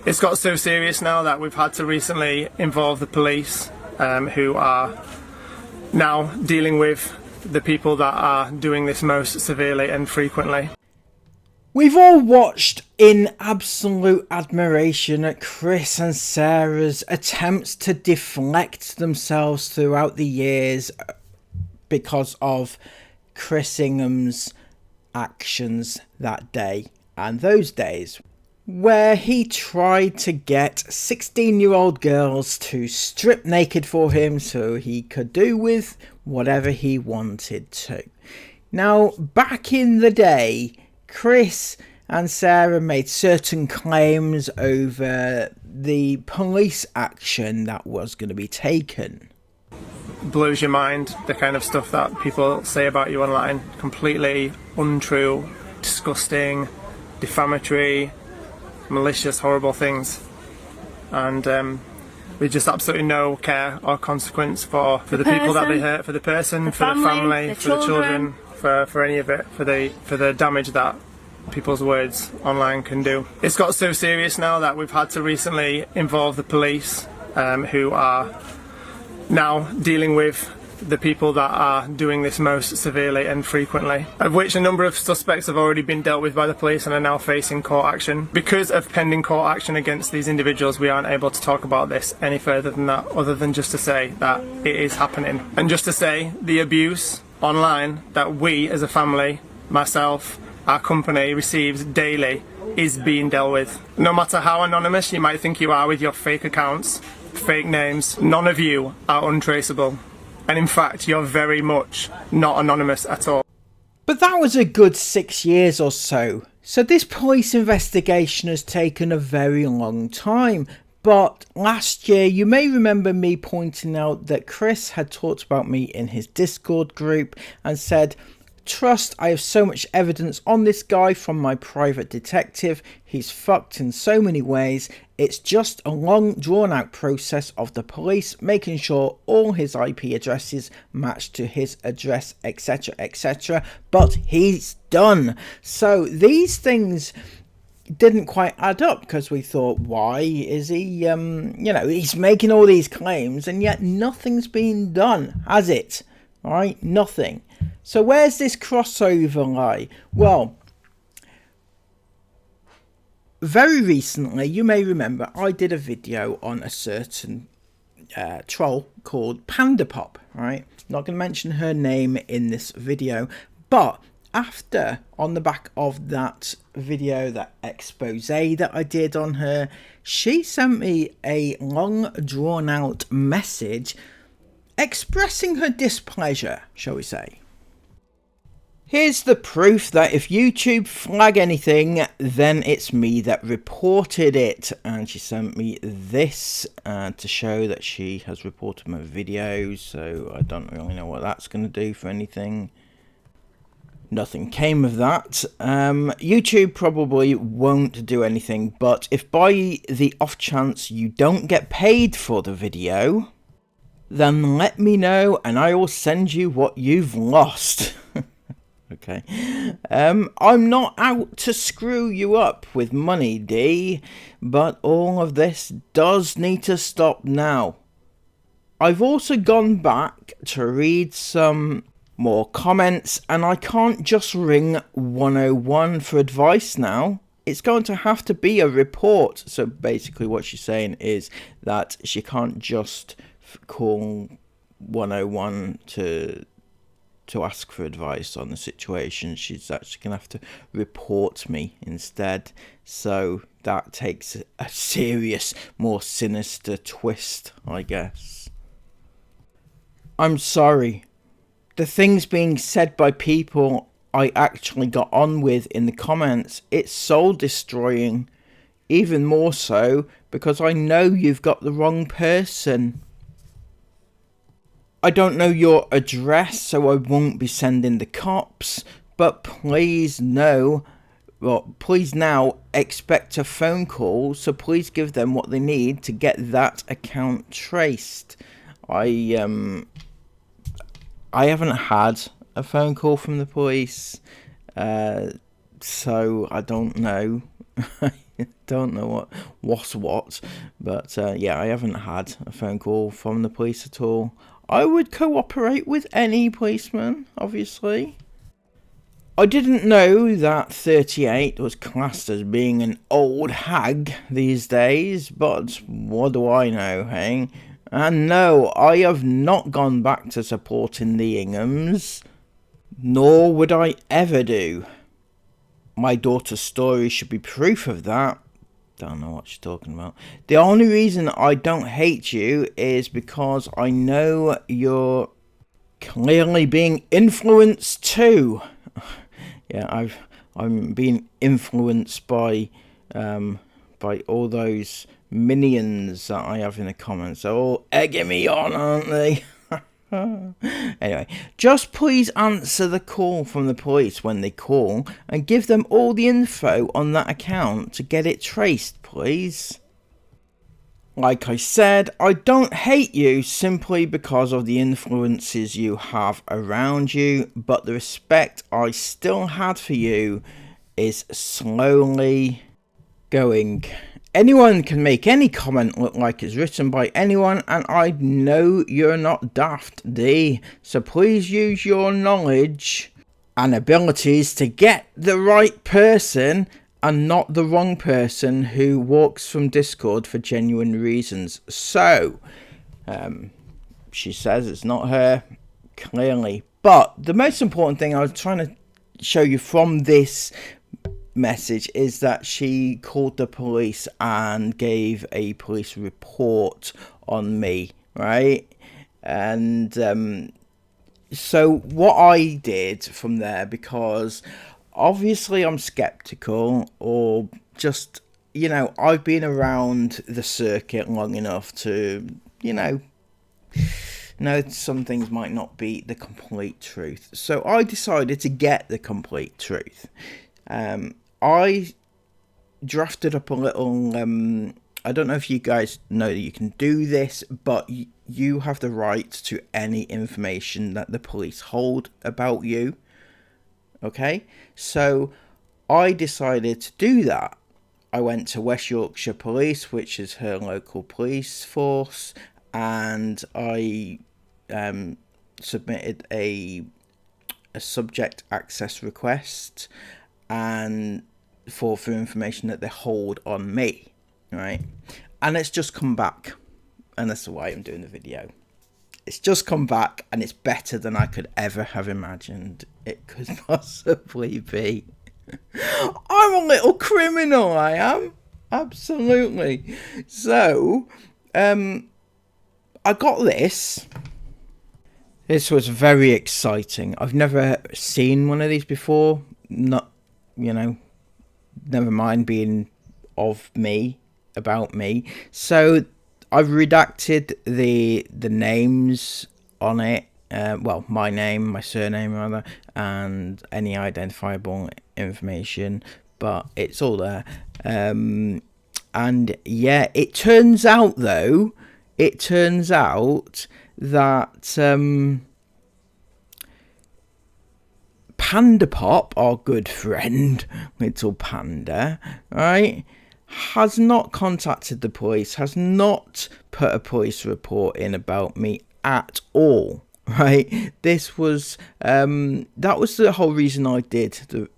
It's got so serious now that we've had to recently involve the police, who are now dealing with the people that are doing this most severely and frequently. We've all watched in absolute admiration at Chris and Sarah's attempts to deflect themselves throughout the years because of Chris Ingham's actions that day and those days, where he tried to get 16-year-old girls to strip naked for him so he could do with whatever he wanted to. Now, back in the day, Chris and Sarah made certain claims over the police action that was going to be taken. Blows your mind, the kind of stuff that people say about you online. Completely untrue, disgusting, defamatory, malicious, horrible things. And with just absolutely no care or consequence for the people that they hurt, for the person, for the family, for the children, for any of it, for the damage that people's words online can do. It's got so serious now that we've had to recently involve the police, who are now dealing with the people that are doing this most severely and frequently, of which a number of suspects have already been dealt with by the police and are now facing court action. Because of pending court action against these individuals, we aren't able to talk about this any further than that, other than just to say that it is happening. And just to say, the abuse online that we as a family, myself, our company receives daily is being dealt with. No matter how anonymous you might think you are with your fake accounts, fake names, none of you are untraceable. And in fact, you're very much not anonymous at all. But that was a good 6 years or so. So this police investigation has taken a very long time. But last year, you may remember me pointing out that Chris had talked about me in his Discord group and said, "Trust, I have so much evidence on this guy from my private detective. He's fucked in so many ways. It's just a long, drawn-out process of the police making sure all his IP addresses match to his address, etc, etc. But he's done." So these things didn't quite add up, because we thought, why is he, he's making all these claims and yet nothing's been done, has it? All right, nothing. So where's this crossover lie? Well, very recently, you may remember, I did a video on a certain troll called Panda Pop, right? Not going to mention her name in this video, but after, on the back of that video, that expose that I did on her, she sent me a long drawn out message expressing her displeasure, shall we say. Here's the proof that if YouTube flag anything, then it's me that reported it. And she sent me this to show that she has reported my videos. So I don't really know what that's going to do for anything. Nothing came of that. YouTube probably won't do anything. But if by the off chance you don't get paid for the video, then let me know and I will send you what you've lost. Okay. I'm not out to screw you up with money, D, but all of this does need to stop now. I've also gone back to read some more comments, and I can't just ring 101 for advice now. It's going to have to be a report. So basically what she's saying is that she can't just call 101 to ask for advice on the situation. She's actually going to have to report me instead. So that takes a serious, more sinister twist, I guess. I'm sorry. The things being said by people I actually got on with in the comments, it's soul destroying. Even more so because I know you've got the wrong person. I don't know your address, so I won't be sending the cops, but please know, well, please now expect a phone call, so please give them what they need to get that account traced. I haven't had a phone call from the police, so I don't know. Don't know what's what, but yeah, I haven't had a phone call from the police at all. I would cooperate with any policeman, obviously. I didn't know that 38 was classed as being an old hag these days, but what do I know, hey? And no, I have not gone back to supporting the Inghams, nor would I ever do. My daughter's story should be proof of that. Don't know what she's talking about. The only reason I don't hate you is because I know you're clearly being influenced too. Yeah, I'm being influenced by all those minions that I have in the comments. They're all egging me on, aren't they? Anyway, just please answer the call from the police when they call and give them all the info on that account to get it traced, please. Like I said, I don't hate you simply because of the influences you have around you, but the respect I still had for you is slowly going. Anyone can make any comment look like it's written by anyone, and I know you're not daft, D. So please use your knowledge and abilities to get the right person and not the wrong person who walks from Discord for genuine reasons. So, she says it's not her, clearly. But the most important thing I was trying to show you from this message is that she called the police and gave a police report on me, right? And so what I did from there, because obviously I'm skeptical, or just, you know, I've been around the circuit long enough to, you know some things might not be the complete truth. So I decided to get the complete truth. I drafted up a little, I don't know if you guys know that you can do this, but you have the right to any information that the police hold about you. Okay, so I decided to do that. I went to West Yorkshire Police, which is her local police force, and I submitted a subject access request and for information that they hold on me, right? And it's just come back, and that's why I'm doing the video. It's just come back, and it's better than I could ever have imagined it could possibly be. I'm a little criminal, I am. Absolutely. So, I got this. This was very exciting. I've never seen one of these before. Not, you know, never mind being of me, about me. So I've redacted the names on it. Well, my name, my surname rather, and any identifiable information, but it's all there. And yeah, it turns out though, that Panda Pop, our good friend, little panda, right, has not contacted the police, has not put a police report in about me at all, right? This was, that was the whole reason I did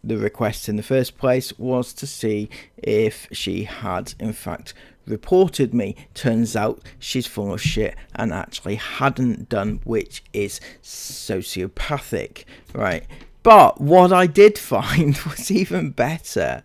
the request in the first place, was to see if she had, in fact, reported me. Turns out she's full of shit and actually hadn't done, which is sociopathic, right? But what I did find was even better.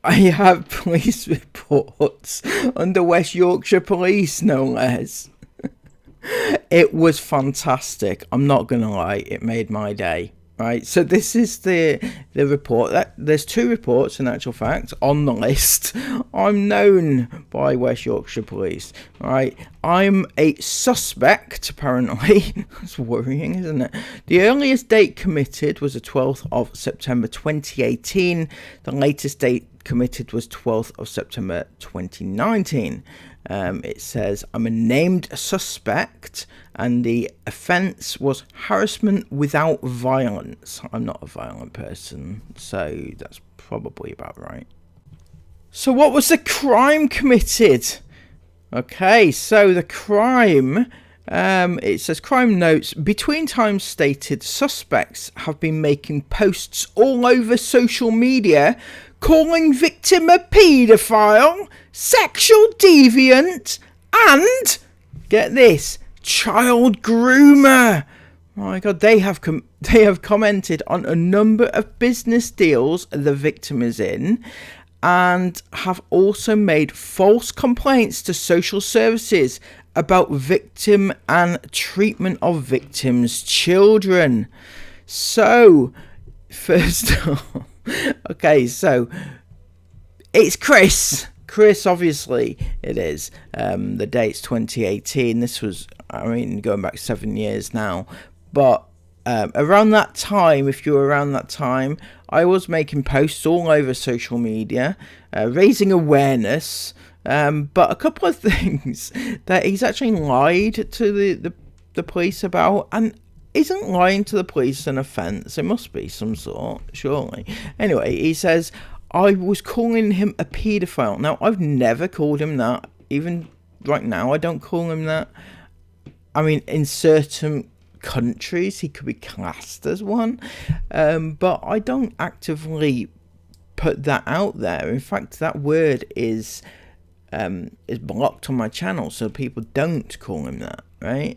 I have police reports under West Yorkshire Police, no less. It was fantastic. I'm not gonna lie, it made my day. Right, so this is the report. There's two reports in actual fact on the list. I'm known by West Yorkshire Police. Right, I'm a suspect apparently. That's worrying, isn't it? The earliest date committed was the 12th of September 2018. The latest date committed was 12th of September 2019. It says I'm a named suspect, and the offence was harassment without violence. I'm not a violent person, so that's probably about right. So what was the crime committed? Okay, so the crime, it says crime notes, between times stated, suspects have been making posts all over social media calling victim a paedophile, sexual deviant, and, get this, child groomer. Oh my God, they have commented on a number of business deals the victim is in, and have also made false complaints to social services about victim and treatment of victims' children. So, first off, okay, so it's Chris. Chris, obviously, it is. The date's 2018. This was, I mean, going back 7 years now. But around that time, if you were around that time, I was making posts all over social media, raising awareness. But a couple of things that he's actually lied to the police about, and isn't lying to the police an offence? It must be some sort, surely. Anyway, he says, I was calling him a paedophile. Now, I've never called him that. Even right now, I don't call him that. I mean, in certain countries, he could be classed as one. But I don't actively put that out there. In fact, that word is blocked on my channel, so people don't call him that, right?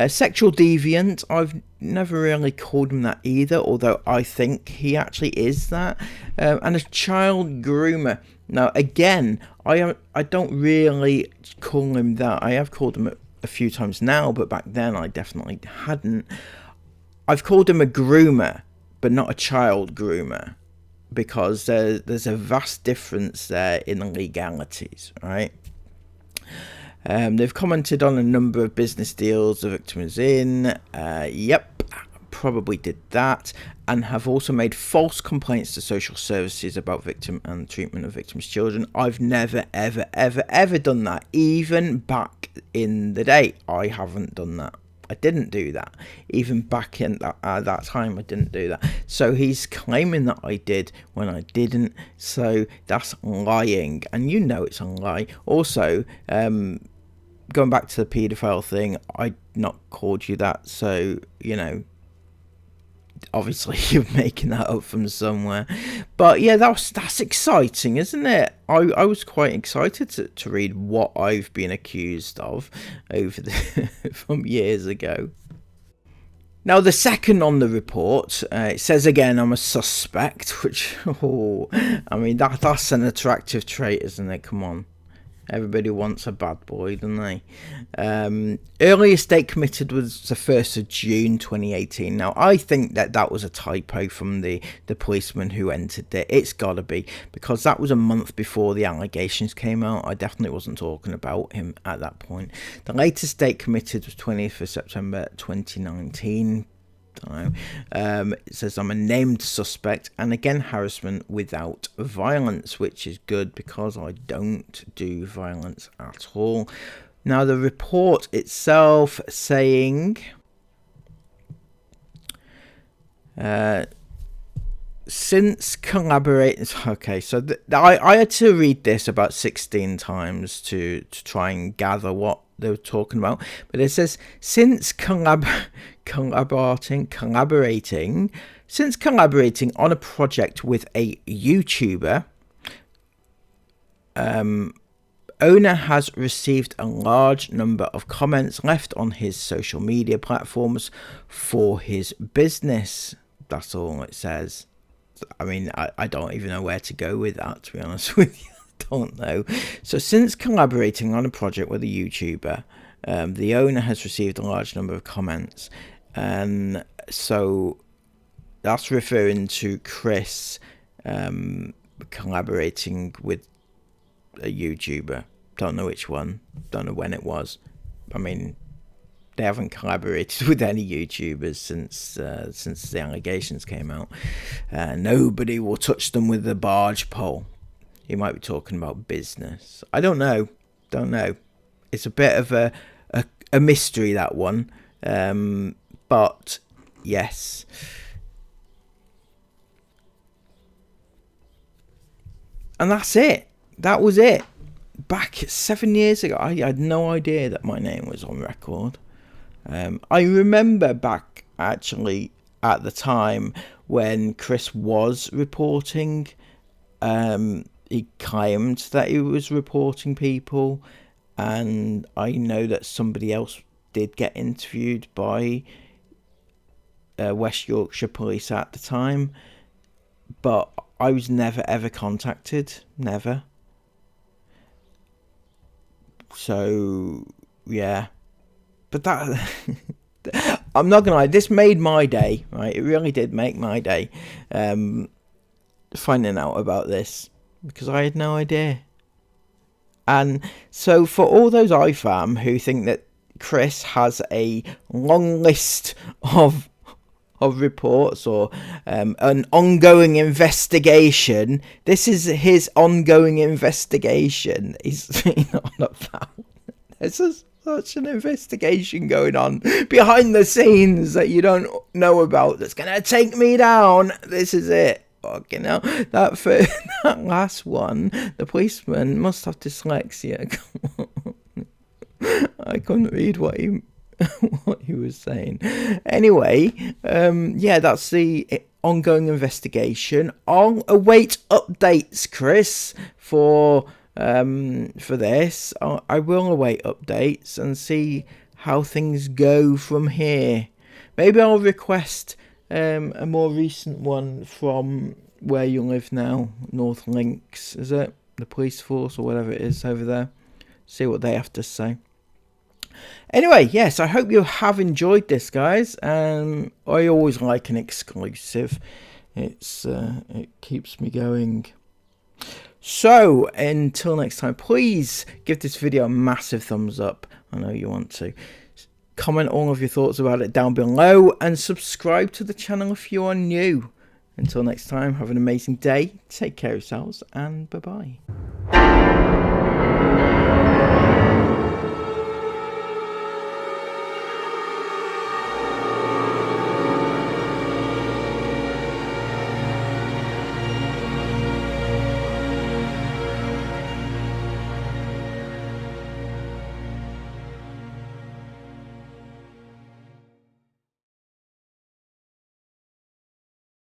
Sexual deviant, I've never really called him that either, although I think he actually is that. And a child groomer. Now, again, I don't really call him that. I have called him a few times now, but back then I definitely hadn't. I've called him a groomer, but not a child groomer, because there's a vast difference there in legalities, right? They've commented on a number of business deals the victim is in. Yep, probably did that. And have also made false complaints to social services about victim and treatment of victims' children. I've never, ever, ever, ever done that. Even back in the day, I haven't done that. I didn't do that. Even back in that time, I didn't do that. So he's claiming that I did when I didn't. So that's lying. And you know it's a lie. Also, going back to the paedophile thing, I not called you that, so, you know, obviously you're making that up from somewhere. But yeah, that's exciting, isn't it? I was quite excited to read what I've been accused of over from years ago. Now, the second on the report, it says again, I'm a suspect, which, I mean, that's an attractive trait, isn't it? Come on. Everybody wants a bad boy, don't they? Earliest date committed was the 1st of June 2018. Now, I think that was a typo from the policeman who entered it. It's got to be, because that was a month before the allegations came out. I definitely wasn't talking about him at that point. The latest date committed was 20th of September 2019. It says I'm a named suspect, and again harassment without violence, which is good because I don't do violence at all. Now, the report itself saying since collaborating, okay, so I had to read this about 16 times to try and gather what they were talking about, but it says since collaborating on a project with a YouTuber, owner has received a large number of comments left on his social media platforms for his business. That's all it says. I mean, I don't even know where to go with that, to be honest with you. Don't know. So since collaborating on a project with a YouTuber, the owner has received a large number of comments, and so that's referring to Chris collaborating with a YouTuber. Don't know which one, don't know when it was. I mean, they haven't collaborated with any YouTubers since the allegations came out. Nobody will touch them with a barge pole. You might be talking about business. I don't know. It's a bit of a mystery, that one. But yes. And that's it. That was it. Back 7 years ago, I had no idea that my name was on record. I remember back actually at the time when Chris was reporting, he claimed that he was reporting people, and I know that somebody else did get interviewed by West Yorkshire Police at the time, but I was never ever contacted, never. So yeah, but that I'm not gonna lie, this made my day, right? It really did make my day, finding out about this, because I had no idea. And so for all those iFam who think that Chris has a long list of reports or an ongoing investigation, this is his ongoing investigation. He's not about. There's such an investigation going on behind the scenes that you don't know about, that's gonna take me down. This is it. Fucking hell. That last one, the policeman must have dyslexia. I couldn't read what he was saying. Anyway, yeah, that's the ongoing investigation. I'll await updates, Chris, for this. I will await updates and see how things go from here. Maybe I'll request a more recent one from where you live now, North Links, is it? The police force or whatever it is over there. See what they have to say. Anyway, yes, I hope you have enjoyed this, guys. I always like an exclusive. It keeps me going. So, until next time, please give this video a massive thumbs up. I know you want to. Comment all of your thoughts about it down below, and subscribe to the channel if you are new. Until next time, have an amazing day. Take care of yourselves, and bye-bye.